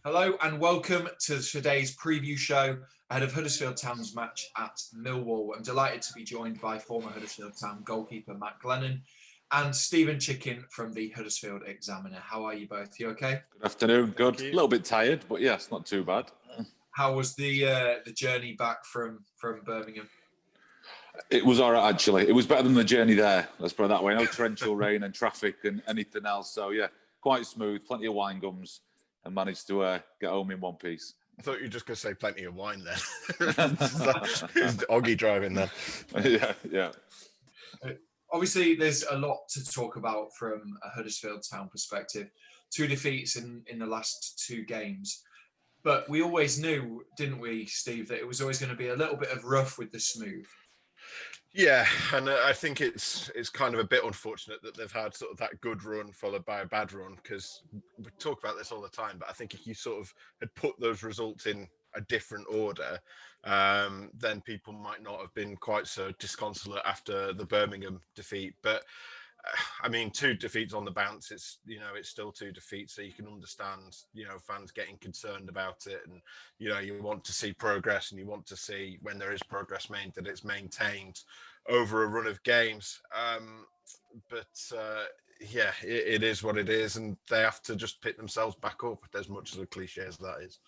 Hello and welcome to today's preview show ahead of Huddersfield Town's match at Millwall. I'm delighted to be joined by former Huddersfield Town goalkeeper Matt Glennon and Stephen Chicken from the Huddersfield Examiner. How are you both? You okay? Good afternoon. Good. A little bit tired, but yes, not too bad. How was the journey back from Birmingham? It was all right, actually. It was better than the journey there. Let's put it that way. No torrential rain and traffic and anything else. So yeah, quite smooth. Plenty of wine gums. And managed to get home in one piece. I thought you were just going to say plenty of wine then. Is Oggy driving then? Yeah. Obviously, there's a lot to talk about from a Huddersfield Town perspective. 2 defeats in the last 2 games. But we always knew, didn't we, Steve, that it was always going to be a little bit of rough with the smooth. Yeah, and I think it's kind of a bit unfortunate that they've had sort of that good run followed by a bad run, because we talk about this all the time, but I think if you sort of had put those results in a different order, then people might not have been quite so disconsolate after the Birmingham defeat. But I mean, 2 defeats on the bounce, it's still 2 defeats, so you can understand, fans getting concerned about it, and, you want to see progress, and you want to see, when there is progress made, that it's maintained over a run of games. Yeah, it is what it is, and they have to just pick themselves back up, as much as a cliche as that is.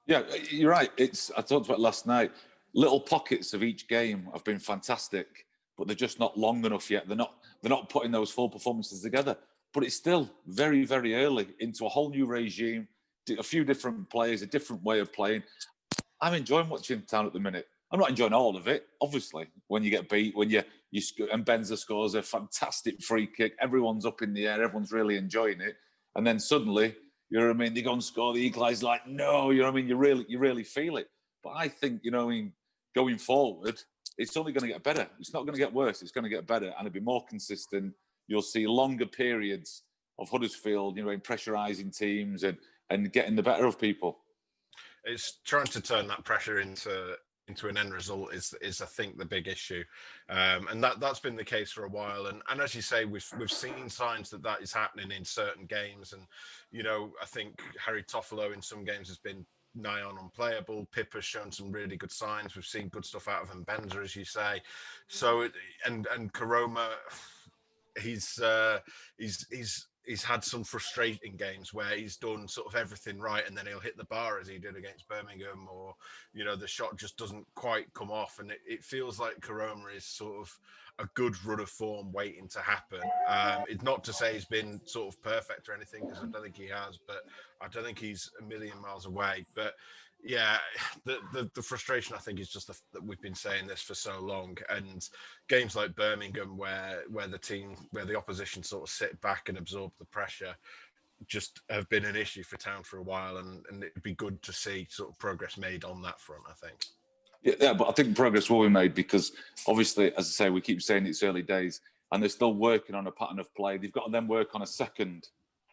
Yeah, you're right. I talked about it last night. Little pockets of each game have been fantastic, but they're just not long enough yet. They're not putting those full performances together. But it's still very, very early into a whole new regime, a few different players, a different way of playing. I'm enjoying watching Town at the minute. I'm not enjoying all of it, obviously. When you get beat, when you and Benza scores a fantastic free kick, everyone's up in the air, everyone's really enjoying it, and then suddenly, they go and score the equaliser. Like, no, you really feel it. But I think, going forward, it's only going to get better. It's not going to get worse. It's going to get better, and it'll be more consistent. You'll see longer periods of Huddersfield, in pressurising teams and getting the better of people. It's trying to turn that pressure into an end result is I think the big issue, and that's been the case for a while. And as you say, we've seen signs that is happening in certain games. And I think Harry Toffolo in some games has been nigh on unplayable. Pip has shown some really good signs. We've seen good stuff out of him. Benza, as you say. So and Karoma, he's had some frustrating games where he's done sort of everything right, and then he'll hit the bar as he did against Birmingham, or the shot just doesn't quite come off, and it feels like Karoma is sort of a good run of form waiting to happen. It's not to say he's been sort of perfect or anything, because I don't think he has, but I don't think he's a million miles away. But yeah, the frustration, I think, is just that we've been saying this for so long, and games like Birmingham, where the opposition sort of sit back and absorb the pressure, just have been an issue for Town for a while, and it'd be good to see sort of progress made on that front, I think. Yeah, but I think progress will be made, because obviously, as I say, we keep saying it's early days, and they're still working on a pattern of play. They've got to then work on a second,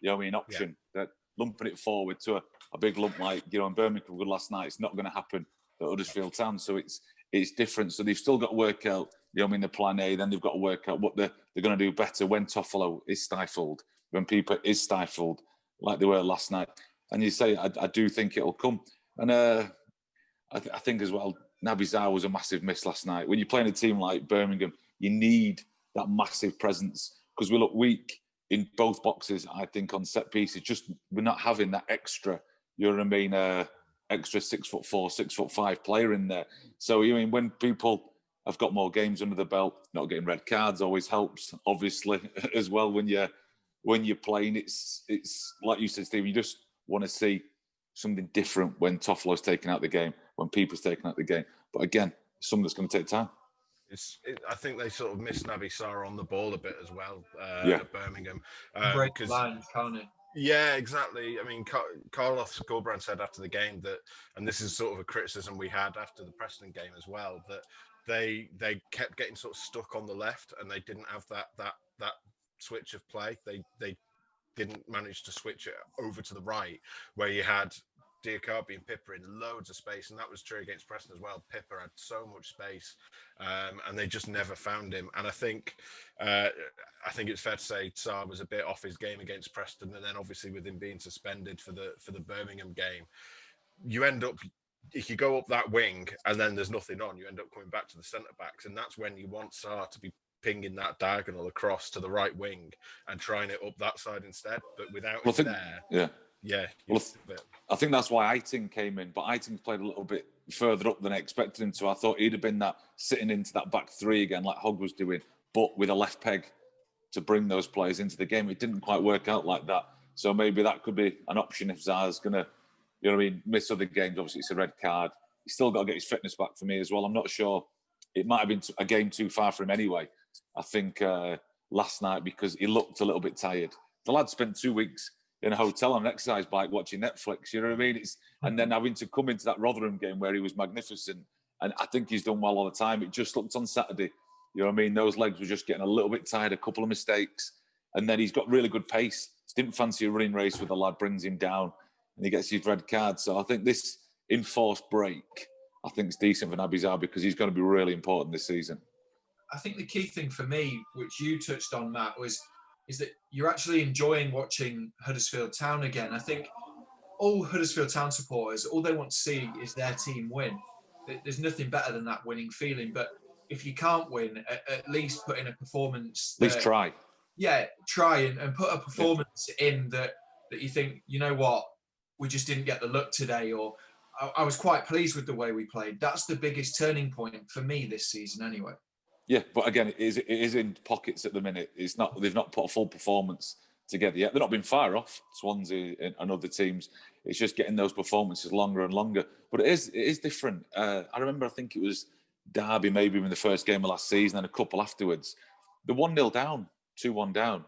option, that lumping it forward to a big lump like, in Birmingham last night. It's not going to happen at Huddersfield Town, so it's different. So they've still got to work out, the plan A. Then they've got to work out what they're going to do better when Toffolo is stifled, when Pieper is stifled, like they were last night. And you say, I do think it'll come. And I think as well, Naby Zaha was a massive miss last night. When you're playing a team like Birmingham, you need that massive presence, because we look weak in both boxes, I think, on set pieces. Just we're not having that extra, extra 6'4", 6'5" player in there. So when people have got more games under the belt, not getting red cards always helps, obviously, as well. When you're playing, it's like you said, Steve. You just want to see something different when Toffolo's taken out the game, when Pieper's taken out the game. But again, something that's going to take time. I think they sort of missed Naby Zaha on the ball a bit as well at Birmingham. Break lines, can't it? Yeah, exactly. I mean, Carlos Gulbrand said after the game that, and this is sort of a criticism we had after the Preston game as well, that they kept getting sort of stuck on the left, and they didn't have that switch of play. They didn't manage to switch it over to the right, where you had Diacobi and Pippa in loads of space, and that was true against Preston as well. Pippa had so much space, and they just never found him. And I think it's fair to say Sarr was a bit off his game against Preston, and then obviously with him being suspended for the Birmingham game, you end up, if you go up that wing and then there's nothing on, you end up coming back to the centre backs, and that's when you want Sarr to be pinging that diagonal across to the right wing and trying it up that side instead. But without it there, yeah. Well, I think that's why Eiting came in, but Eiting's played a little bit further up than I expected him to. I thought he'd have been that sitting into that back three again, like Hogg was doing, but with a left peg to bring those players into the game. It didn't quite work out like that. So maybe that could be an option if Zaha's going to, you know what I mean, miss other games. Obviously, it's a red card. He's still got to get his fitness back for me as well. I'm not sure. It might have been a game too far for him anyway. I think last night, because he looked a little bit tired. The lad spent 2 weeks in a hotel on an exercise bike watching Netflix, you know what I mean? And then having to come into that Rotherham game where he was magnificent. And I think he's done well all the time. It just looked on Saturday, you know what I mean? Those legs were just getting a little bit tired, a couple of mistakes. And then he's got really good pace. Didn't fancy a running race with the lad, brings him down, and he gets his red card. So I think this enforced break, I think it's decent for Naby Zaha because he's going to be really important this season. I think the key thing for me, which you touched on, Matt, is that you're actually enjoying watching Huddersfield Town again. I think all Huddersfield Town supporters, all they want to see is their team win. There's nothing better than that winning feeling. But if you can't win, at least put in a performance. At least try. Yeah, try and put a performance in that you think, you know what, we just didn't get the look today, or I was quite pleased with the way we played. That's the biggest turning point for me this season anyway. Yeah, but again, it is in pockets at the minute. It's not, they've not put a full performance together yet. They've not been far off Swansea and other teams. It's just getting those performances longer and longer. But it is different. I remember, I think it was Derby maybe in the first game of last season and a couple afterwards. They're 1-0 down, 2-1 down,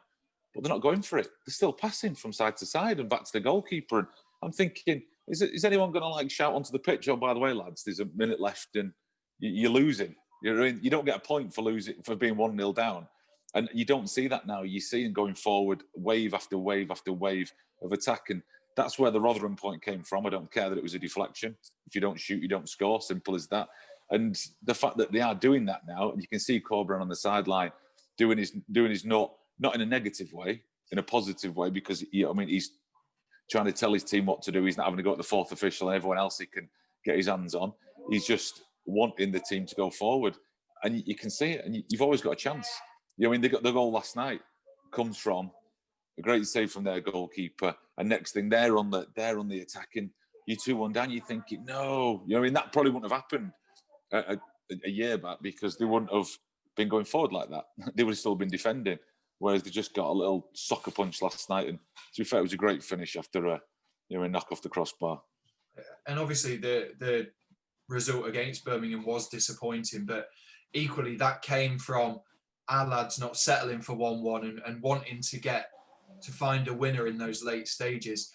but they're not going for it. They're still passing from side to side and back to the goalkeeper. And I'm thinking, is anyone going to like shout onto the pitch, oh, by the way, lads, there's a minute left and you're losing. You don't get a point for being 1-0 down. And you don't see that now. You see them going forward, wave after wave after wave of attack. And that's where the Rotherham point came from. I don't care that it was a deflection. If you don't shoot, you don't score. Simple as that. And the fact that they are doing that now, and you can see Corbyn on the sideline doing his not in a negative way, in a positive way, because he's trying to tell his team what to do. He's not having to go at the fourth official and everyone else he can get his hands on. He's just wanting the team to go forward, and you can see it. And you've always got a chance. They got the goal last night comes from a great save from their goalkeeper, and next thing they're on the attacking. You 2-1 down. You're thinking, no, that probably wouldn't have happened a year back because they wouldn't have been going forward like that. They would have still been defending, whereas they just got a little soccer punch last night. And to be fair, it was a great finish after a knock off the crossbar. And obviously the result against Birmingham was disappointing, but equally that came from our lads not settling for 1-1 and wanting to find a winner in those late stages.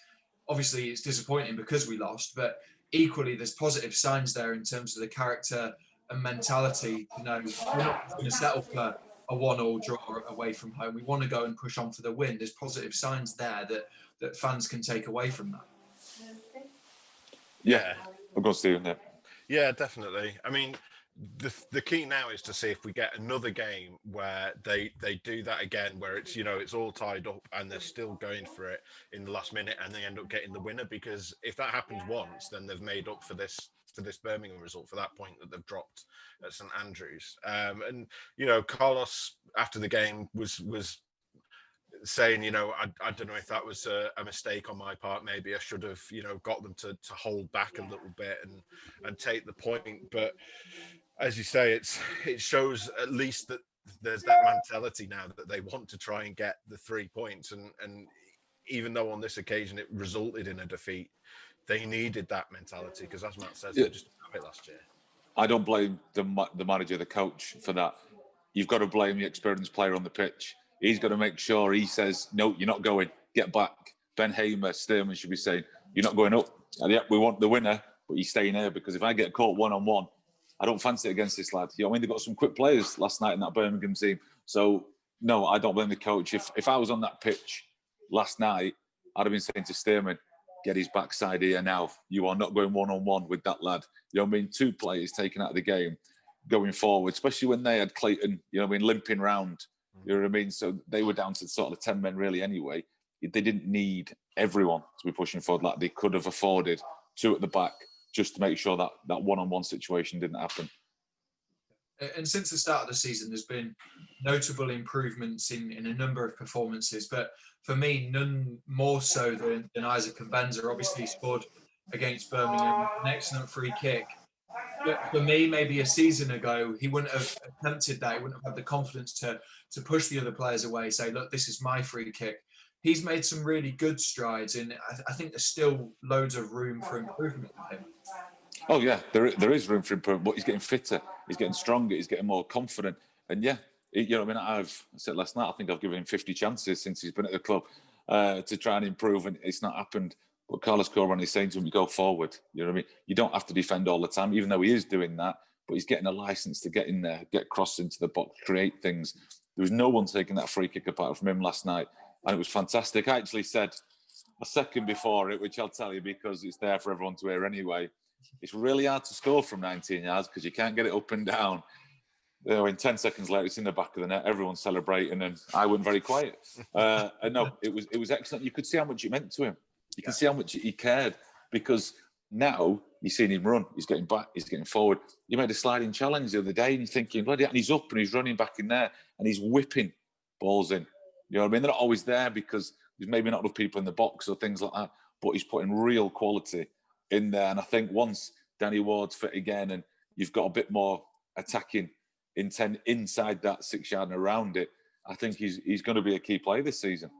Obviously it's disappointing because we lost, but equally there's positive signs there in terms of the character and mentality. We're not going to settle for a 1-1 draw away from home. We want to go and push on for the win. There's positive signs there that fans can take away from that. Yeah, I'm going to see that. Yeah, definitely. I mean, the key now is to see if we get another game where they do that again, where it's all tied up and they're still going for it in the last minute and they end up getting the winner. Because if that happens once, then they've made up for this Birmingham result, for that point that they've dropped at St Andrews. And Carlos after the game was saying, I don't know if that was a mistake on my part. Maybe I should have, got them to hold back a little bit and take the point. But as you say, it shows at least that there's that mentality now that they want to try and get the 3 points. And even though on this occasion it resulted in a defeat, they needed that mentality because, as Matt says, they just didn't have it last year. I don't blame the manager, the coach for that. You've got to blame the experienced player on the pitch. He's got to make sure he says, no, you're not going. Get back. Ben Hamer, Stearman should be saying, you're not going up. And yeah, we want the winner, but you're staying here because if I get caught one-on-one, I don't fancy it against this lad. They've got some quick players last night in that Birmingham team. So, no, I don't blame the coach. If I was on that pitch last night, I'd have been saying to Stearman, get his backside here now. You are not going one-on-one with that lad. You know what I mean? 2 players taken out of the game going forward, especially when they had Clayton, you know what I mean, limping round. You know what I mean? So they were down to sort of 10 men really anyway. They didn't need everyone to be pushing forward. Like they could have afforded 2 at the back just to make sure that that one-on-one situation didn't happen. And since the start of the season, there's been notable improvements in a number of performances. But for me, none more so than Isaac Mbenza. Obviously, scored against Birmingham, an excellent free kick. But for me, maybe a season ago, he wouldn't have attempted that. He wouldn't have had the confidence to push the other players away, say, look, this is my free kick. He's made some really good strides, and I think there's still loads of room for improvement with him. Oh, yeah, there is room for improvement, but he's getting fitter, he's getting stronger, he's getting more confident. And yeah, you know what I mean? I said last night, I think I've given him 50 chances since he's been at the club to try and improve, and it's not happened. But Carlos Corberan is saying to him, you go forward. You know what I mean? You don't have to defend all the time, even though he is doing that, but he's getting a license to get in there, get crossed into the box, create things. There was no one taking that free kick apart from him last night, and it was fantastic. I actually said a second before it, which I'll tell you because it's there for everyone to hear anyway. It's really hard to score from 19 yards because you can't get it up and down. You know, in 10 seconds later, it's in the back of the net. Everyone's celebrating, and I went very quiet. And no, it was excellent. You could see how much it meant to him. You can see how much he cared, because now you've seen him run. He's getting back. He's getting forward. You made a sliding challenge the other day, and you're thinking, bloody hell, and he's up and he's running back in there, and he's whipping balls in. You know what I mean? They're not always there because there's maybe not enough people in the box or things like that, but he's putting real quality in there. And I think once Danny Ward's fit again and you've got a bit more attacking intent inside that 6 yard and around it, I think he's going to be a key player this season.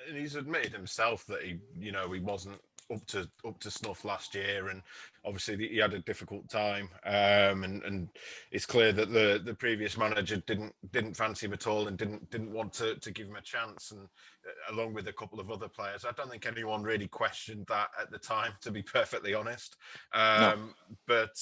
And he's admitted himself that he wasn't up to snuff last year, and obviously he had a difficult time. And it's clear that the previous manager didn't fancy him at all and didn't want to give him a chance. And along with a couple of other players, I don't think anyone really questioned that at the time, to be perfectly honest. No. But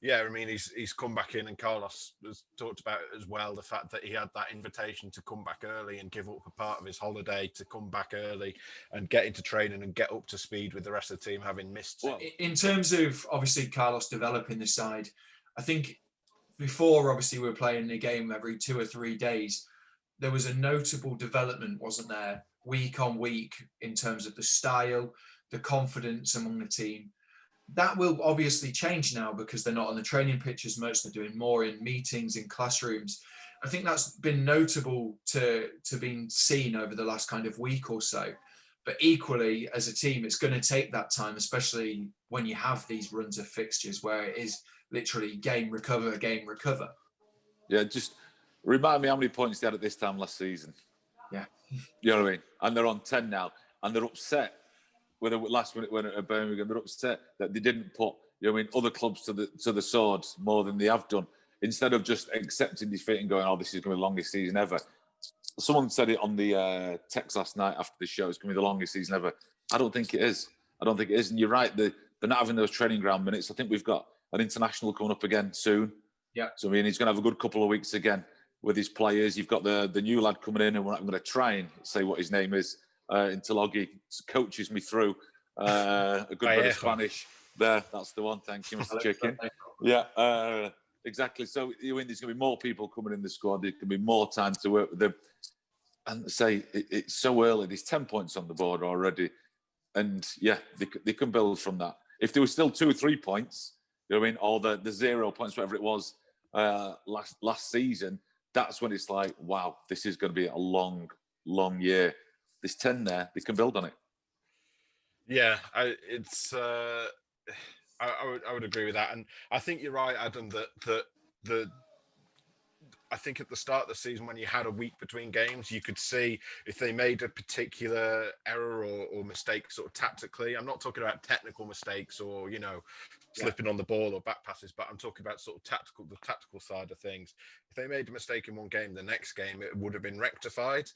yeah, I mean, he's come back in, and Carlos has talked about it as well, the fact that he had that invitation to come back early and give up a part of his holiday to come back early and get into training and get up to speed with the rest of the team, having missed. Well, in terms of obviously Carlos developing the side, I think before obviously we were playing a game every 2 or 3 days. There was a notable development, wasn't there, week on week, in terms of the style, the confidence among the team. That will obviously change now because they're not on the training pitch as much. They're doing more in meetings, in classrooms. I think that's been notable to being seen over the last kind of week or so. But equally, as a team, it's going to take that time, especially when you have these runs of fixtures where it is literally game, recover, game, recover. Yeah, just remind me how many points they had at this time last season. Yeah. You know what I mean? And they're on 10 now. And they're upset with the last minute win at Birmingham. They're upset that they didn't put, you know what I mean, other clubs to the sword more than they have done. Instead of just accepting defeat and going, oh, this is going to be the longest season ever. Someone said it on the text last night after the show, it's going to be the longest season ever. I don't think it is. I don't think it is. And you're right, they're not having those training ground minutes. I think we've got an international coming up again soon. Yeah. So, I mean, he's going to have a good couple of weeks again with his players. You've got the new lad coming in, and I'm going to try and say what his name is until Oggy coaches me through a good bit of Spanish. There, that's the one. Thank you, Mr. Chicken. Yeah, exactly. So, there's going to be more people coming in the squad. There can be more time to work with them. And say it's so early. There's 10 points on the board already, and yeah, they can build from that. If there was still 2 or 3 points, you know what I mean, or the 0 points, whatever it was last season, that's when it's like, wow, this is going to be a long year. There's 10 there; they can build on it. Yeah, I would agree with that, and I think you're right, Adam. That I think at the start of the season, when you had a week between games, you could see if they made a particular error or mistake sort of tactically. I'm not talking about technical mistakes or, slipping on the ball or back passes, but I'm talking about sort of the tactical side of things. If they made a mistake in one game, the next game, it would have been rectified.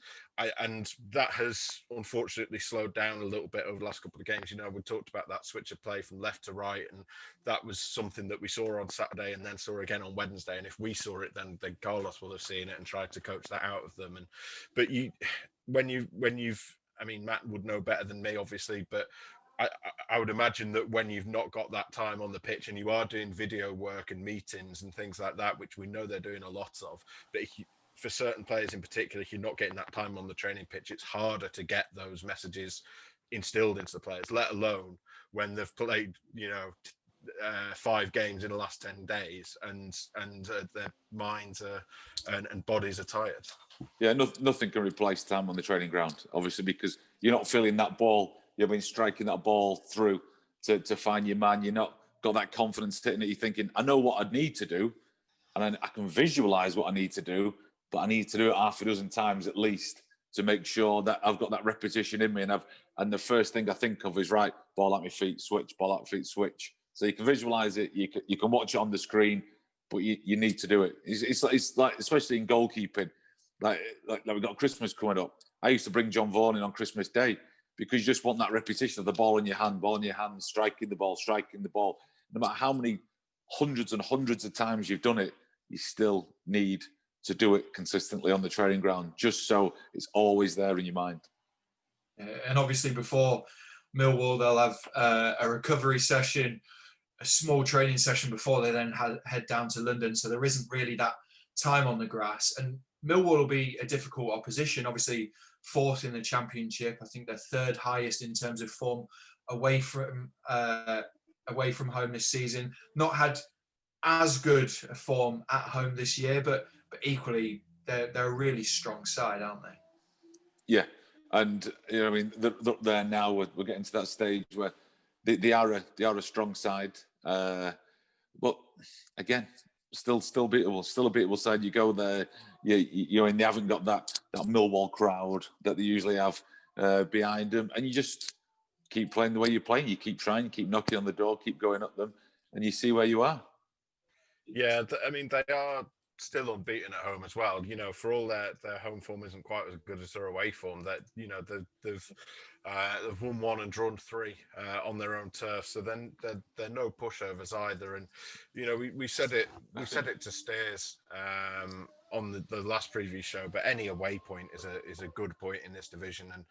And that has unfortunately slowed down a little bit over the last couple of games. We talked about that switch of play from left to right, and that was something that we saw on Saturday and then saw again on Wednesday. And if we saw it, then Carlos will have seen it and tried to coach that out of them. But when you've, I mean, Matt would know better than me, obviously, but I would imagine that when you've not got that time on the pitch and you are doing video work and meetings and things like that, which we know they're doing a lot of, but for certain players in particular, if you're not getting that time on the training pitch, it's harder to get those messages instilled into the players, let alone when they've played, 5 games in the last 10 days and their minds and bodies are tired. Yeah, nothing can replace time on the training ground, obviously, because you're not feeling that ball. You've been striking that ball through to find your man. You're not got that confidence sitting it. You're thinking, I know what I need to do, and I can visualize what I need to do, but I need to do it half a dozen times at least to make sure that I've got that repetition in me. And the first thing I think of is, right, ball at my feet, switch, ball at my feet, switch. So you can visualize it. You can watch it on the screen, but you need to do it. It's like, especially in goalkeeping, like we've got Christmas coming up. I used to bring John Vaughan in on Christmas Day because you just want that repetition of the ball in your hand, striking the ball. No matter how many hundreds and hundreds of times you've done it, you still need to do it consistently on the training ground, just so it's always there in your mind. And obviously before Millwall, they'll have a recovery session, a small training session before they then head down to London. So there isn't really that time on the grass. And Millwall will be a difficult opposition. Obviously, 4th in the Championship. I think they're 3rd highest in terms of form away from home this season. Not had as good a form at home this year, but equally they're a really strong side, aren't they? Yeah, and they're now we're getting to that stage where they are a strong side, but again, still beatable, still a beatable side. You go there, they haven't got that Millwall crowd that they usually have behind them, and you just keep playing the way you're playing. You keep trying, keep knocking on the door, keep going up them, and you see where you are. Yeah, they are still unbeaten at home as well. For all their home form isn't quite as good as their away form. That they've won 1 and drawn 3 on their own turf. So then they're no pushovers either. And we said it to Steers on the last preview show. But any away point is a good point in this division. And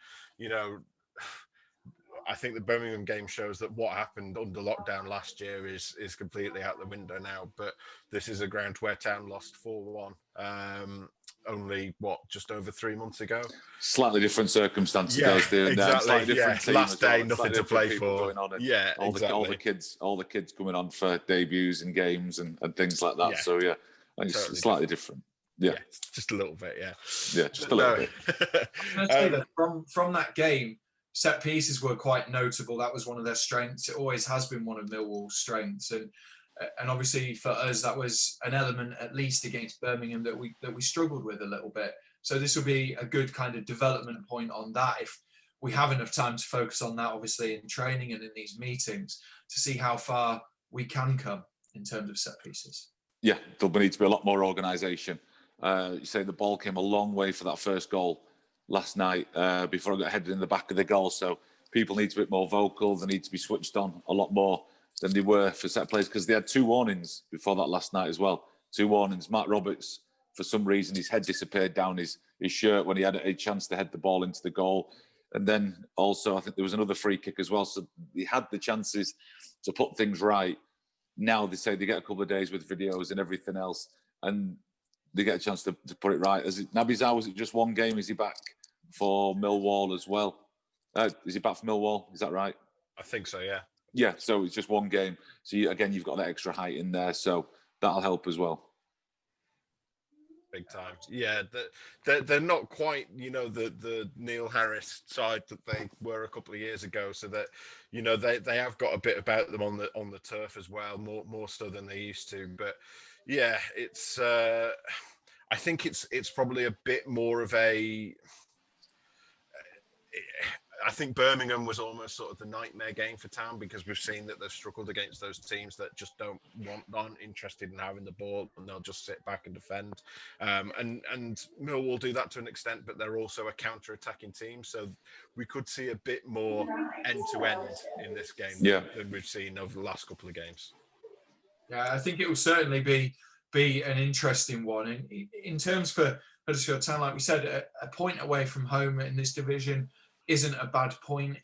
I think the Birmingham game shows that what happened under lockdown last year is completely out the window now. But this is a ground where Town lost 4-1 only, just over 3 months ago. Slightly different circumstances. Yeah, exactly. Slightly different team Last day, well. nothing to play for. Going on all the kids coming on for debuts and games and things like that. Yeah. So yeah, and it's totally slightly different. Yeah, just a little bit. Yeah, just a little bit. Can I say that from that game, set pieces were quite notable. That was one of their strengths. It always has been one of Millwall's strengths, and obviously for us that was an element, at least against Birmingham, that we struggled with a little bit. So this will be a good kind of development point on that if we have enough time to focus on that, obviously in training and in these meetings, to see how far we can come in terms of set pieces. Yeah, there'll need to be a lot more organisation. You say the ball came a long way for that first goal last night before I got headed in the back of the goal. So people need to be a bit more vocal. They need to be switched on a lot more than they were for set plays, because they had 2 warnings before that last night as well. 2 warnings. Mark Roberts, for some reason, his head disappeared down his shirt when he had a chance to head the ball into the goal. And then also, I think there was another free kick as well. So he had the chances to put things right. Now they say they get a couple of days with videos and everything else, and they get a chance to put it right. Naby Zaha, was it just 1 game? Is he back for Millwall as well? Is he back for Millwall? Is that right? I think so, yeah. Yeah, so it's just 1 game. So you've got that extra height in there, so that'll help as well. Big time. Yeah, they're not quite, the Neil Harris side that they were a couple of years ago. So that, they have got a bit about them on the turf as well, more so than they used to. But yeah, it's I think it's probably a bit more of a. I think Birmingham was almost sort of the nightmare game for Town, because we've seen that they've struggled against those teams that just aren't interested in having the ball, and they'll just sit back and defend. And Millwall do that to an extent, but they're also a counter-attacking team, so we could see a bit more end-to-end in this game than we've seen over the last couple of games. Yeah, I think it will certainly be an interesting one. In terms for Huddersfield Town, like we said, a point away from home in this division isn't a bad point.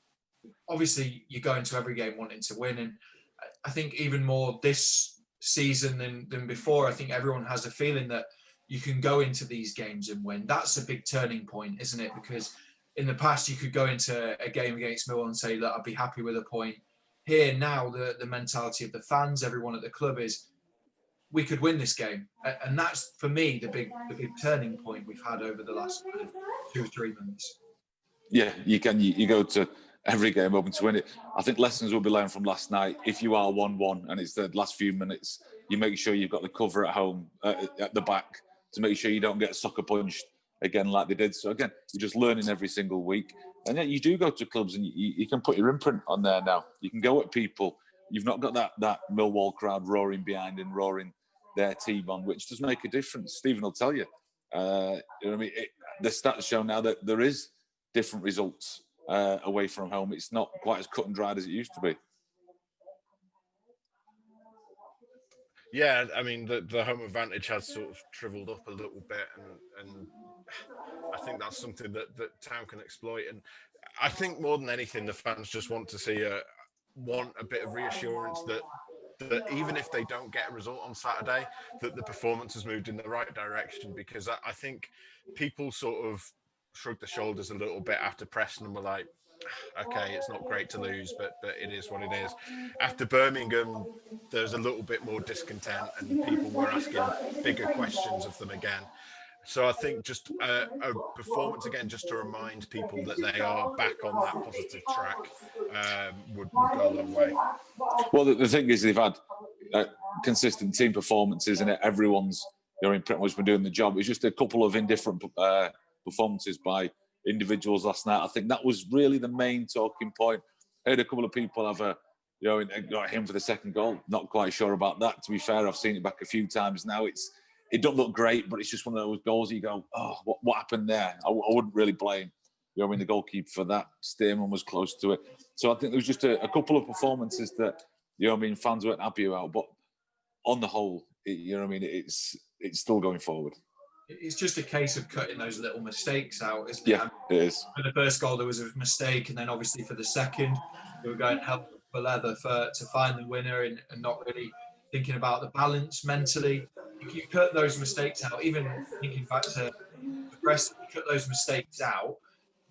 obviously you go into every game wanting to win, and I think even more this season than before, I think everyone has a feeling that you can go into these games and win. That's a big turning point, isn't it? Because in the past, you could go into a game against Millwall and say, look, I'd be happy with a point. Here now, the mentality of the fans, everyone at the club is, we could win this game. And that's, for me, the big turning point we've had over the last 2 or 3 months. Yeah, you can. You go to every game hoping to win it. I think lessons will be learned from last night. If you are 1-1 and it's the last few minutes, you make sure you've got the cover at home, at the back, to make sure you don't get sucker punched again like they did. So again, you're just learning every single week. And then you do go to clubs and you can put your imprint on there now. You can go at people. You've not got that Millwall crowd roaring behind and roaring their team on, which does make a difference. Stephen will tell you. You know what I mean? The stats show now that there is different results away from home. It's not quite as cut and dried as it used to be. Yeah, I mean, the home advantage has sort of shriveled up a little bit, and I think that's something that Town can exploit. And I think more than anything, the fans just want to see a bit of reassurance that even if they don't get a result on Saturday, that the performance has moved in the right direction. Because I think people sort of shrugged their shoulders a little bit after Preston and were like, okay, it's not great to lose, but it is what it is. After Birmingham, there's a little bit more discontent and people were asking bigger questions of them again. So I think just a performance again, just to remind people that they are back on that positive track, would go a long way. Well, the thing is, they've had consistent team performances, and everyone's pretty much been doing the job. It's just a couple of indifferent performances by individuals last night. I think that was really the main talking point. I heard a couple of people have got him for the second goal. Not quite sure about that. To be fair, I've seen it back a few times now. It don't look great, but it's just one of those goals you go, oh, what happened there? I wouldn't really blame the goalkeeper for that. Stearman was close to it. So I think there was just a couple of performances that fans weren't happy about. But on the whole, it's still going forward. It's just a case of cutting those little mistakes out, isn't it? Yeah, it is. For the first goal, there was a mistake, and then obviously for the second, they were going hell for leather to find the winner and not really thinking about the balance mentally. If you cut those mistakes out, even thinking back to the press, you cut those mistakes out,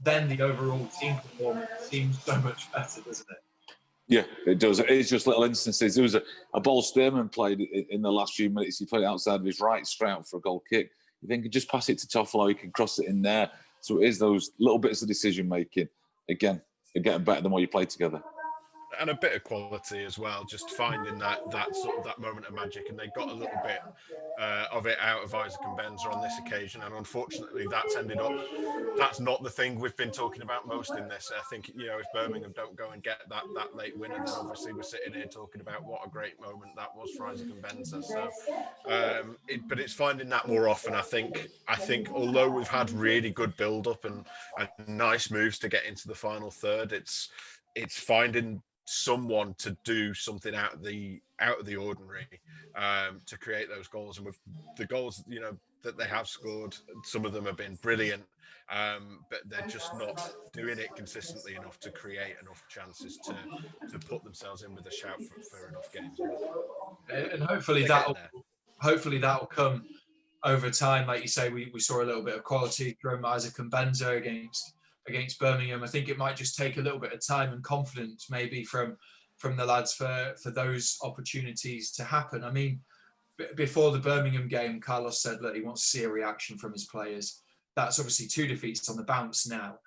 then the overall team performance seems so much better, doesn't it? Yeah, it does. It's just little instances. There was a ball Stearman played in the last few minutes. He played it outside of his right, straight out for a goal kick. You think, just pass it to Toffolo, he can cross it in there. So it is those little bits of decision making. Again, they're getting better the more you play together. And a bit of quality as well, just finding that sort of that moment of magic, and they got a little bit of it out of Isaac and Benza on this occasion, and unfortunately that's not the thing we've been talking about most in this. I think if Birmingham don't go and get that late winner, then obviously we're sitting here talking about what a great moment that was for Isaac and Benza. So but it's finding that more often. I think although we've had really good build up and nice moves to get into the final third, it's finding someone to do something out of the ordinary to create those goals. And with the goals that they have scored, some of them have been brilliant, but they're just not doing it consistently enough to create enough chances to put themselves in with a shout for enough games. And hopefully that'll come over time. Like you say, we saw a little bit of quality from Isaac and Benza against Birmingham. I think it might just take a little bit of time and confidence maybe from the lads for those opportunities to happen. I mean, before the Birmingham game, Carlos said that he wants to see a reaction from his players. That's obviously 2 defeats on the bounce now.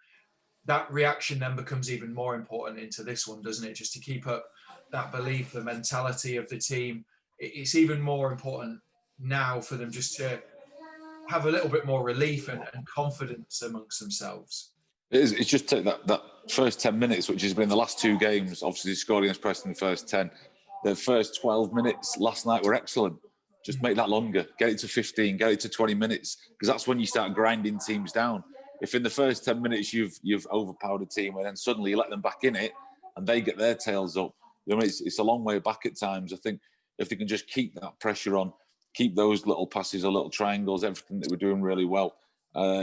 That reaction then becomes even more important into this one, doesn't it? Just to keep up that belief, the mentality of the team. It's even more important now for them just to have a little bit more relief and confidence amongst themselves. It's just take that first 10 minutes, which has been the last 2 games. Obviously, scored against Preston in the first 10. The first 12 minutes last night were excellent. Just make that longer. Get it to 15, get it to 20 minutes, because that's when you start grinding teams down. If in the first 10 minutes you've overpowered a team and then suddenly you let them back in it and they get their tails up, it's a long way back at times. I think if they can just keep that pressure on, keep those little passes or little triangles, everything that we're doing really well,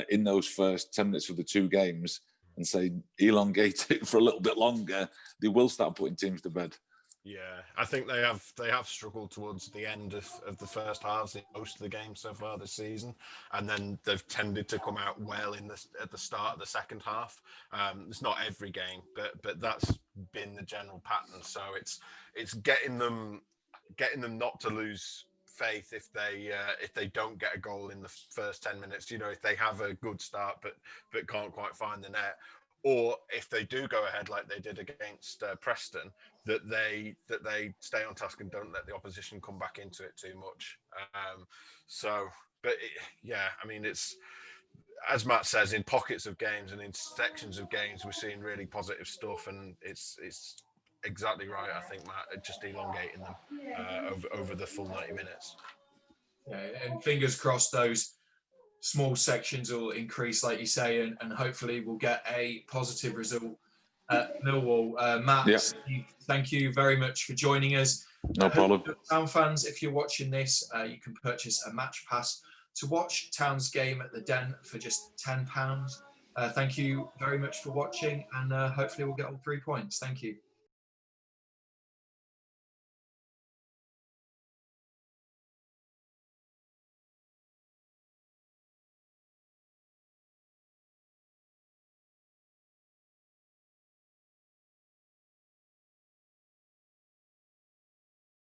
in those first 10 minutes of the 2 games, and say elongate it for a little bit longer, they will start putting teams to bed. Yeah, I think they have struggled towards the end of the first halves in most of the games so far this season, and then they've tended to come out well at the start of the second half. It's not every game, but that's been the general pattern. So it's getting them not to lose faith if they don't get a goal in the first 10 minutes. You know, if they have a good start but can't quite find the net, or if they do go ahead like they did against Preston, that they stay on task and don't let the opposition come back into it too much. I mean, it's, as Matt says, in pockets of games and in sections of games, we're seeing really positive stuff, and it's exactly right, I think, Matt, just elongating them over the full 90 minutes. Yeah, and fingers crossed those small sections will increase, like you say, and hopefully we'll get a positive result at Millwall. Matt, Steve, thank you very much for joining us. No problem. Town fans, if you're watching this, you can purchase a match pass to watch Town's game at the Den for just £10. Thank you very much for watching, and hopefully we'll get all 3 points. Thank you.